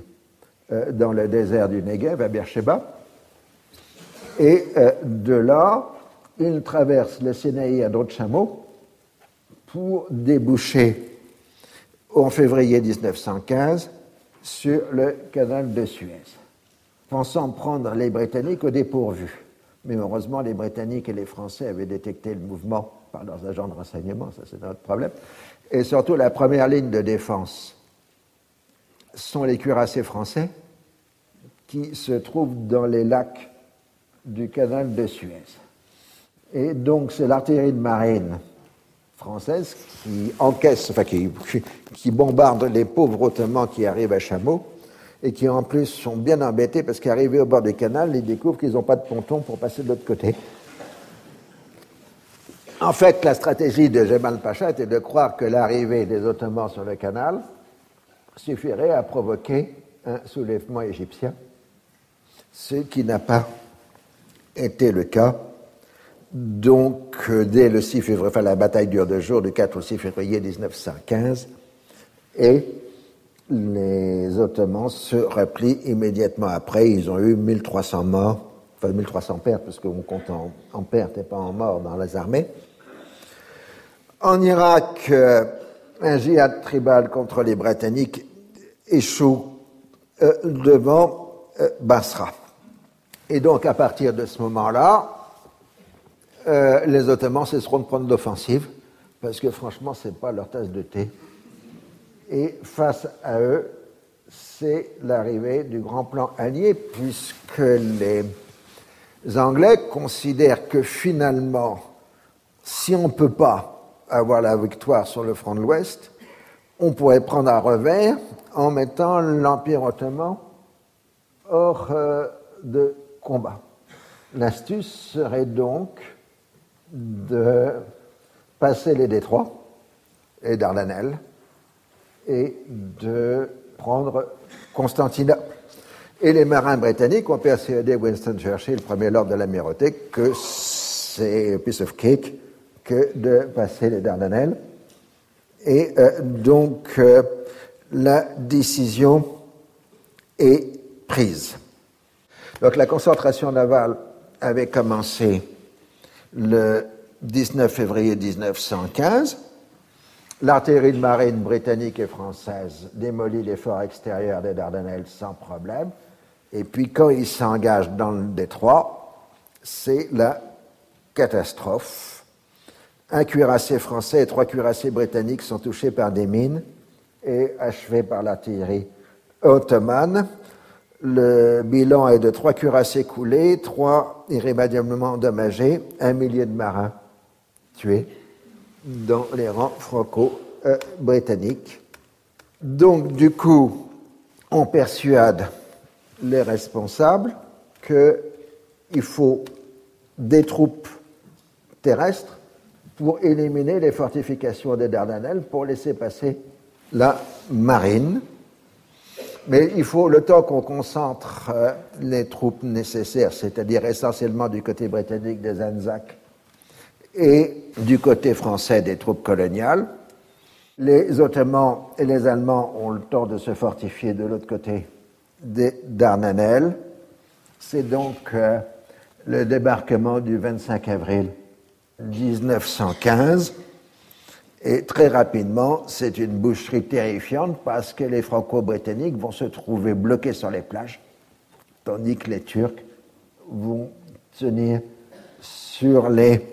dans le désert du Negev, à Beersheba. Et de là, il traverse le Sinaï à dos de chameau pour déboucher en février 1915 sur le canal de Suez, pensant prendre les Britanniques au dépourvu. Mais heureusement, les Britanniques et les Français avaient détecté le mouvement par leurs agents de renseignement, ça c'est notre problème. Et surtout, la première ligne de défense sont les cuirassés français qui se trouvent dans les lacs du canal de Suez. Et donc, c'est l'artillerie de marine française qui encaisse, enfin qui bombarde les pauvres Ottomans qui arrivent à Chameau et qui en plus sont bien embêtés parce qu'arrivés au bord du canal, ils découvrent qu'ils n'ont pas de ponton pour passer de l'autre côté. En fait, la stratégie de Jamal Pacha était de croire que l'arrivée des Ottomans sur le canal suffirait à provoquer un soulèvement égyptien, ce qui n'a pas été le cas. Donc, dès le 6 février, enfin la bataille dure 2 jours, du 4 au 6 février 1915, et les Ottomans se replient immédiatement après. Ils ont eu 1300 morts, enfin 1300 pertes, parce qu'on compte en pertes et pas en morts dans les armées. En Irak, un djihad tribal contre les Britanniques échoue devant Basra. Et donc, à partir de ce moment-là, les Ottomans cesseront de prendre l'offensive, parce que franchement, ce n'est pas leur tasse de thé. Et face à eux, c'est l'arrivée du grand plan allié, puisque les Anglais considèrent que finalement, si on ne peut pas avoir la victoire sur le front de l'Ouest, on pourrait prendre à revers en mettant l'Empire ottoman hors de combat. L'astuce serait donc de passer les détroits et Dardanelles et de prendre Constantinople. Et les marins britanniques ont persuadé Winston Churchill, premier lord de l'Amirauté, que c'est a piece of cake que de passer les Dardanelles. Et donc, la décision est prise. Donc, la concentration navale avait commencé le 19 février 1915. L'artillerie de marine britannique et française démolit les forts extérieurs des Dardanelles sans problème. Et puis, quand ils s'engagent dans le détroit, c'est la catastrophe. Un cuirassé français et 3 cuirassés britanniques sont touchés par des mines et achevés par l'artillerie ottomane. Le bilan est de 3 cuirassés coulés, 3 irrémédiablement endommagés, 1 millier de marins tués dans les rangs franco-britanniques. Donc, du coup, on persuade les responsables qu'il faut des troupes terrestres pour éliminer les fortifications des Dardanelles, pour laisser passer la marine. Mais il faut le temps qu'on concentre les troupes nécessaires, c'est-à-dire essentiellement du côté britannique des Anzacs et du côté français des troupes coloniales. Les Ottomans et les Allemands ont le temps de se fortifier de l'autre côté des Dardanelles. C'est donc le débarquement du 25 avril 1915. Et très rapidement, c'est une boucherie terrifiante parce que les Franco-Britanniques vont se trouver bloqués sur les plages tandis que les Turcs vont tenir sur les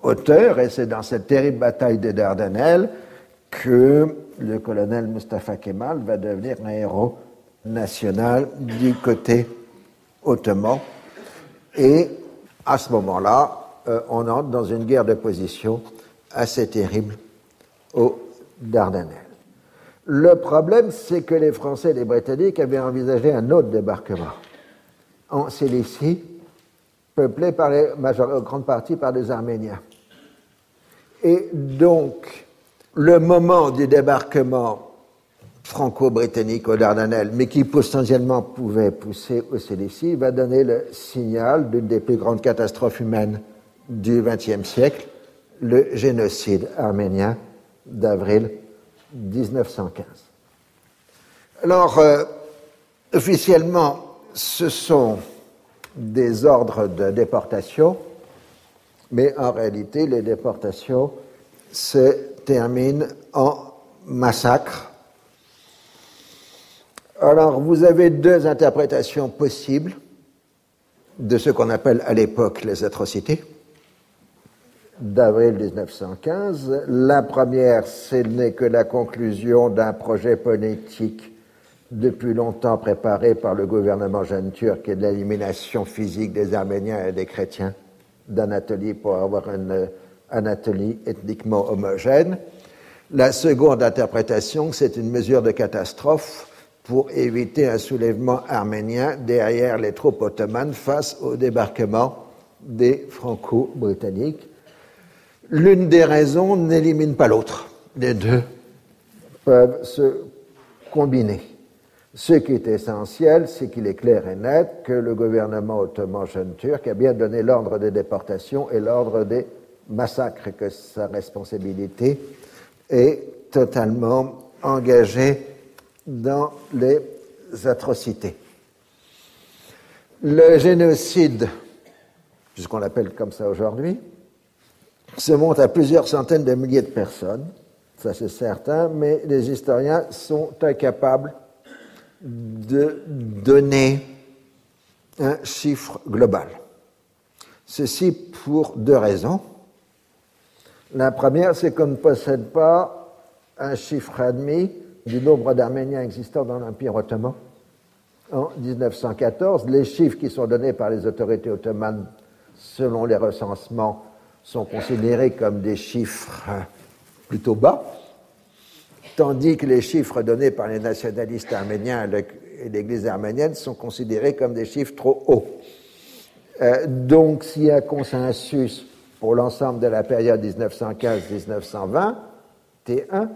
hauteurs, et c'est dans cette terrible bataille des Dardanelles que le colonel Mustafa Kemal va devenir un héros national du côté ottoman. Et à ce moment-là, on entre dans une guerre de position assez terrible aux Dardanelles. Le problème, c'est que les Français et les Britanniques avaient envisagé un autre débarquement en Cilicie, peuplé par en grande partie par des Arméniens. Et donc, le moment du débarquement franco-britannique aux Dardanelles, mais qui potentiellement pouvait pousser aux Cilicie, va donner le signal d'une des plus grandes catastrophes humaines du XXe siècle, le génocide arménien d'avril 1915. Alors, officiellement, ce sont des ordres de déportation, mais en réalité, les déportations se terminent en massacre. Alors, vous avez deux interprétations possibles de ce qu'on appelle à l'époque les atrocités d'avril 1915. La première, ce n'est que la conclusion d'un projet politique depuis longtemps préparé par le gouvernement jeune turc et de l'élimination physique des Arméniens et des chrétiens d'Anatolie pour avoir une Anatolie ethniquement homogène. La seconde interprétation, c'est une mesure de catastrophe pour éviter un soulèvement arménien derrière les troupes ottomanes face au débarquement des Franco-Britanniques. L'une des raisons n'élimine pas l'autre. Les deux peuvent se combiner. Ce qui est essentiel, c'est qu'il est clair et net que le gouvernement ottoman jeune turc a bien donné l'ordre des déportations et l'ordre des massacres, que sa responsabilité est totalement engagée dans les atrocités. Le génocide, puisqu'on l'appelle comme ça aujourd'hui, se monte à plusieurs centaines de milliers de personnes, ça c'est certain, mais les historiens sont incapables de donner un chiffre global. Ceci pour deux raisons. La première, c'est qu'on ne possède pas un chiffre admis du nombre d'Arméniens existants dans l'Empire ottoman. En 1914, les chiffres qui sont donnés par les autorités ottomanes, selon les recensements, sont considérés comme des chiffres plutôt bas, tandis que les chiffres donnés par les nationalistes arméniens et l'Église arménienne sont considérés comme des chiffres trop hauts. Donc, s'il y a un consensus pour l'ensemble de la période 1915-1920, T1,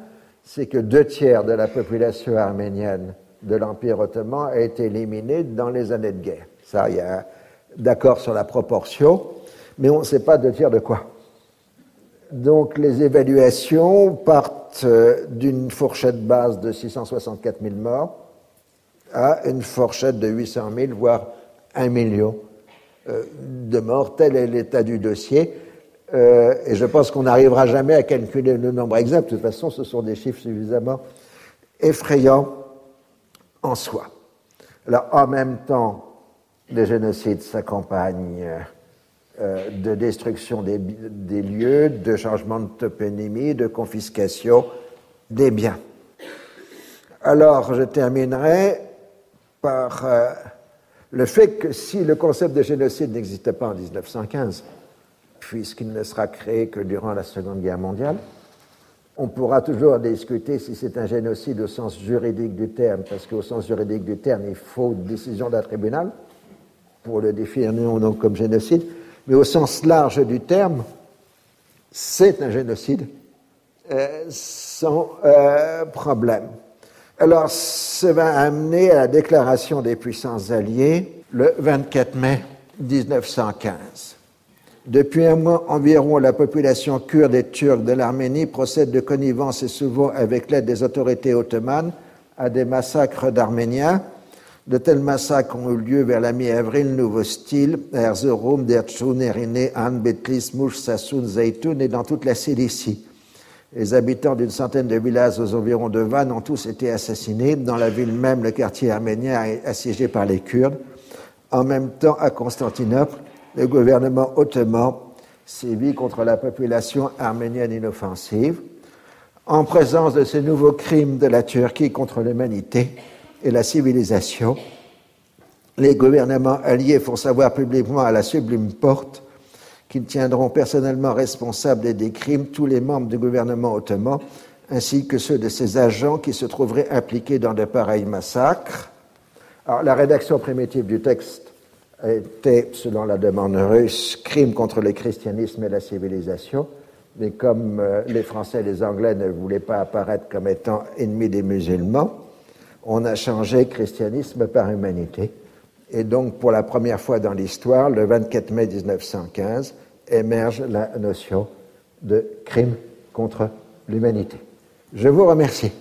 c'est que 2/3 de la population arménienne de l'Empire ottoman a été éliminée dans les années de guerre. Ça, il y a d'accord sur la proportion, mais on ne sait pas 2/3 de quoi. Donc, les évaluations partent d'une fourchette basse de 664 000 morts à une fourchette de 800 000, voire 1 million de morts. Tel est l'état du dossier. Et je pense qu'on n'arrivera jamais à calculer le nombre exact. De toute façon, ce sont des chiffres suffisamment effrayants en soi. Alors, en même temps, les génocides s'accompagnent de destruction des lieux, de changement de toponymie, de confiscation des biens. Alors, je terminerai par le fait que si le concept de génocide n'existait pas en 1915, puisqu'il ne sera créé que durant la Seconde Guerre mondiale, on pourra toujours discuter si c'est un génocide au sens juridique du terme, parce qu'au sens juridique du terme, il faut une décision d'un tribunal pour le définir ou non comme génocide, mais au sens large du terme, c'est un génocide sans problème. Alors, ça va amener à la déclaration des puissances alliées le 24 mai 1915. Depuis un mois environ, la population kurde et turque de l'Arménie procède de connivence et souvent avec l'aide des autorités ottomanes à des massacres d'Arméniens. De tels massacres ont eu lieu vers la mi-avril, Nouveau Style, Erzurum, Dertchoun, Erine, Han, Betlis, Mouch, Sassoun, Zeytoun et dans toute la Cilicie. Les habitants d'une centaine de villages aux environs de Van ont tous été assassinés. Dans la ville même, le quartier arménien est assiégé par les Kurdes. En même temps, à Constantinople, le gouvernement ottoman sévit contre la population arménienne inoffensive. En présence de ces nouveaux crimes de la Turquie contre l'humanité et la civilisation, les gouvernements alliés font savoir publiquement à la Sublime Porte qu'ils tiendront personnellement responsables des crimes tous les membres du gouvernement ottoman, ainsi que ceux de ses agents qui se trouveraient impliqués dans de pareils massacres. Alors, la rédaction primitive du texte était, selon la demande russe, crime contre le christianisme et la civilisation, mais comme les Français et les Anglais ne voulaient pas apparaître comme étant ennemis des musulmans, on a changé christianisme par humanité. Et donc, pour la première fois dans l'histoire, le 24 mai 1915, émerge la notion de crime contre l'humanité. Je vous remercie.